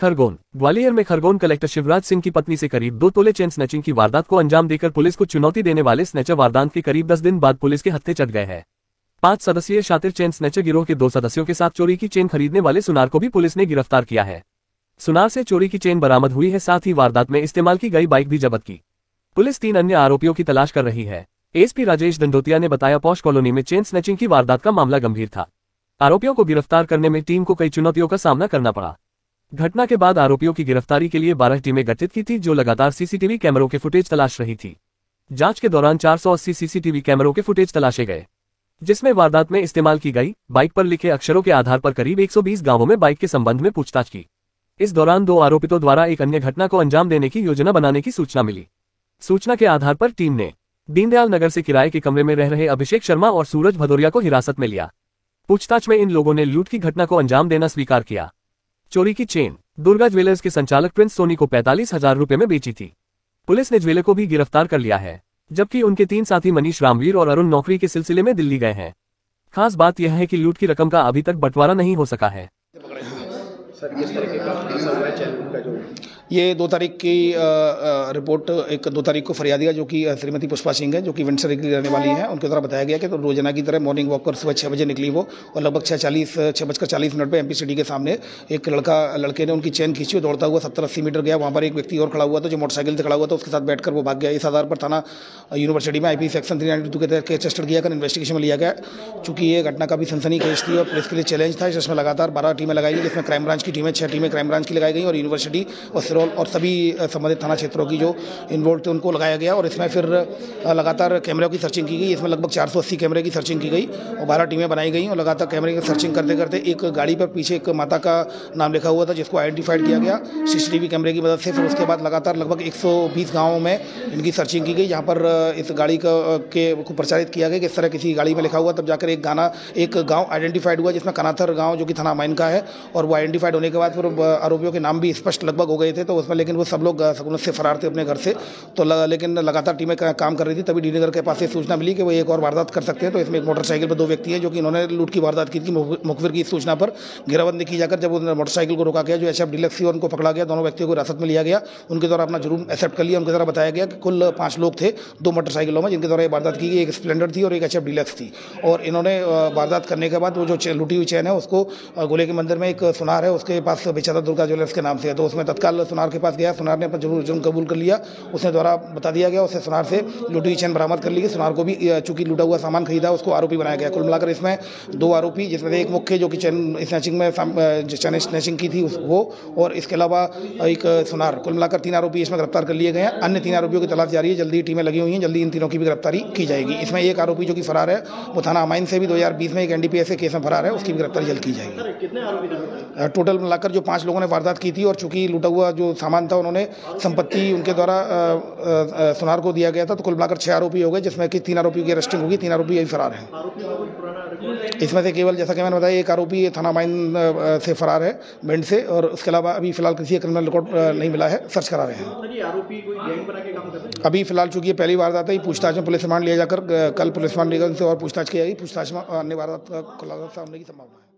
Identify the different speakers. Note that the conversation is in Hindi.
Speaker 1: खरगोन। ग्वालियर में खरगोन कलेक्टर शिवराज सिंह की पत्नी से करीब 2 तोले चेन स्नैचिंग की वारदात को अंजाम देकर पुलिस को चुनौती देने वाले स्नैचर वारदात के करीब 10 दिन बाद पुलिस के हत्थे चढ़ गए हैं। 5 सदस्यीय शातिर चेन स्नैचर गिरोह के 2 सदस्यों के साथ चोरी की चेन खरीदने वाले सुनार को भी पुलिस ने गिरफ्तार किया है। सुनार से चोरी की चेन बरामद हुई है, साथ ही वारदात में इस्तेमाल की गई बाइक भी जब्त की। पुलिस 3 अन्य आरोपियों की तलाश कर रही है। एसपी राजेश दंडोतिया ने बताया, पॉश कॉलोनी में चेन स्नैचिंग की वारदात का मामला गंभीर था। आरोपियों को गिरफ्तार करने में टीम को कई चुनौतियों का सामना करना पड़ा। घटना के बाद आरोपियों की गिरफ्तारी के लिए 12 टीमें गठित की थी, जो लगातार सीसीटीवी कैमरों के फुटेज तलाश रही थी। जांच के दौरान 480 सीसीटीवी कैमरों के फुटेज तलाशे गए, जिसमें वारदात में इस्तेमाल की गई बाइक पर लिखे अक्षरों के आधार पर करीब 120 गांवों में बाइक के संबंध में पूछताछ की। इस दौरान 2 आरोपितों द्वारा एक अन्य घटना को अंजाम देने की योजना बनाने की सूचना मिली। सूचना के आधार पर टीम ने दीनदयाल नगर से किराए के कमरे में रह रहे अभिषेक शर्मा और सूरज भदौरिया को हिरासत में लिया। पूछताछ में इन लोगों ने लूट की घटना को अंजाम देना स्वीकार किया। चोरी की चेन दुर्गा ज्वेलर्स के संचालक प्रिंस सोनी को 45,000 रुपए में बेची थी। पुलिस ने ज्वेलर को भी गिरफ्तार कर लिया है, जबकि उनके 3 साथी मनीष, रामवीर और अरुण नौकरी के सिलसिले में दिल्ली गए हैं। खास बात यह है कि लूट की रकम का अभी तक बंटवारा नहीं हो सका है।
Speaker 2: सर, किस तरीके का केस हुआ है चैन का? जो ये 2 तारीख की रिपोर्ट 2 तारीख को फरियादी है, जो कि श्रीमती पुष्पा सिंह है, जो कि विंडसर की रहने वाली है। उनके द्वारा बताया गया कि तो रोजाना की तरह मॉर्निंग वॉक पर सुबह 6 बजे निकली वो, और लगभग 6:40 पे एमपी सिटी के सामने एक लड़के ने उनकी चेन खींची, दौड़ता हुआ 70-80 मीटर गया। वहाँ पर एक व्यक्ति और खड़ा हुआ था, जो मोटरसाइकिल से खड़ा हुआ था, उसके साथ बैठकर वो भाग गया। इस आधार पर थाना यूनिवर्सिटी में आईपी सेक्शन 392 के तहत केस रजिस्टर किया कर इन्वेस्टिगेशन में लिया गया। चूंकि ये घटना काफी सनसनी खेज थी और पुलिस के लिए चैलेंज था, जिसमें लगातार 12 टीमें लगाई गई, जिसमें क्राइम ब्रांच की टीमें 6 टीमें क्राइम ब्रांच की लगाई गई और यूनिवर्सिटी और सिरोल और सभी संबंधित थाना क्षेत्रों की जो इन्वॉल्व थे उनको लगाया गया। और इसमें फिर लगातार कैमरों की सर्चिंग की गई। इसमें लगभग 480 कैमरे की सर्चिंग की गई और 12 टीमें बनाई गई। और लगातार कैमरे की सर्चिंग करते करते एक गाड़ी पर पीछे एक माता का नाम लिखा हुआ था, जिसको आइडेंटिफाइड किया गया सीसीटीवी कैमरे की मदद से। फिर उसके बाद लगातार लगभग 120 गाँवों में इनकी सर्चिंग की गई, जहाँ पर इस गाड़ी को प्रचारित किया गया कि इस तरह किसी गाड़ी में लिखा हुआ। तब जाकर एक गाँव आइडेंटिफाइड हुआ, जिसमें कनाथर गाँव, जो कि थाना माइन का है। और वो आइडेंटिफाइड होने के बाद फिर आरोपियों के नाम भी स्पष्ट लगभग हो गए थे, तो उसमें लेकिन वो सब लोग सकुनत से फरार थे अपने घर से। तो लेकिन लगातार टीमें काम कर रही थी। तभी डीनगर के पास से सूचना मिली कि वो एक और वारदात कर सकते हैं। तो इसमें एक मोटरसाइकिल पर 2 व्यक्ति हैं, जो कि इन्होंने लूट की वारदात की थी। मुखबिर की सूचना पर घेराबंदी की जाकर जब उन्होंने मोटरसाइकिल को रोका गया, जो एचएफ डीलक्स थी, उनको पकड़ा गया। दोनों व्यक्तियों को हिरासत में लिया गया। उनके द्वारा अपना जुर्म एक्सेप्ट कर लिया। उनके द्वारा बताया गया कि कुल 5 लोग थे 2 मोटरसाइकिलों में, जिनके द्वारा ये वारदात की गई। एक स्प्लेंडर थी और एक एचएफ डीलक्स थी। और इन्होंने वारदात करने के बाद वो जो लूटी हुई चैन है, उसको गोले के मंदिर में एक सुनार है, उसके पास बेचा था दुर्गा ज्वेलर्स के नाम से। तो उसमें तत्काल सुनार के पास गया। सुनार ने अपना जुर्म कबूल कर लिया। उसने द्वारा बता दिया गया, उससे सुनार से लूटी हुई चैन बरामद कर ली गई। सुनार को भी चूंकि लूटा हुआ सामान खरीदा, उसको आरोपी बनाया गया। कुल मिलाकर इसमें 2 आरोपी, जिसमें एक मुख्य जो कि चैन स्नैचिंग में चैन स्नैचिंग की थी वो, और इसके अलावा एक सुनार, कुल मिलाकर 3 आरोपी इसमें गिरफ्तार कर लिए गए हैं। अन्य 3 आरोपियों की तलाश जारी है। जल्दी टीमें लगी हुई हैं, जल्दी इन तीनों की भी गिरफ्तारी की जाएगी। इसमें एक आरोपी जो कि फरार है, वो थाना अमाइन से भी 2020 में एक एनडीपीएस के केस में फरार है, उसकी भी गिरफ्तारी जल्द की जाएगी। कितने आरोपी टोटल मिलाकर जो 5 लोगों ने वारदात की थी, और चूंकि लूटा हुआ जो सामान था उन्होंने संपत्ति उनके द्वारा सुनार को दिया गया था, तो कुल मिलाकर 6 आरोपी हो गए, जिसमें कि 3 आरोपी की अरेस्टिंग होगी। 3 आरोपी अभी फरार हैं। इसमें से केवल, जैसा कि मैंने बताया, एक आरोपी थाना माइन से फरार है, भिंड से, और उसके अलावा अभी फिलहाल किसी क्रिमिनल रिकॉर्ड नहीं मिला है, सर्च करा रहे हैं। आरोपी कोई गैंग बना के काम कर रहे हैं? अभी फिलहाल चूंकि ये पहली वारदात है, पूछताछ में पुलिस रिमांड लिया जाकर कल पुलिस रिमांड लेकर उनसे और पूछताछ की जाएगी। पूछताछ में अन्य वारदात का खुलासा होने की संभावना है।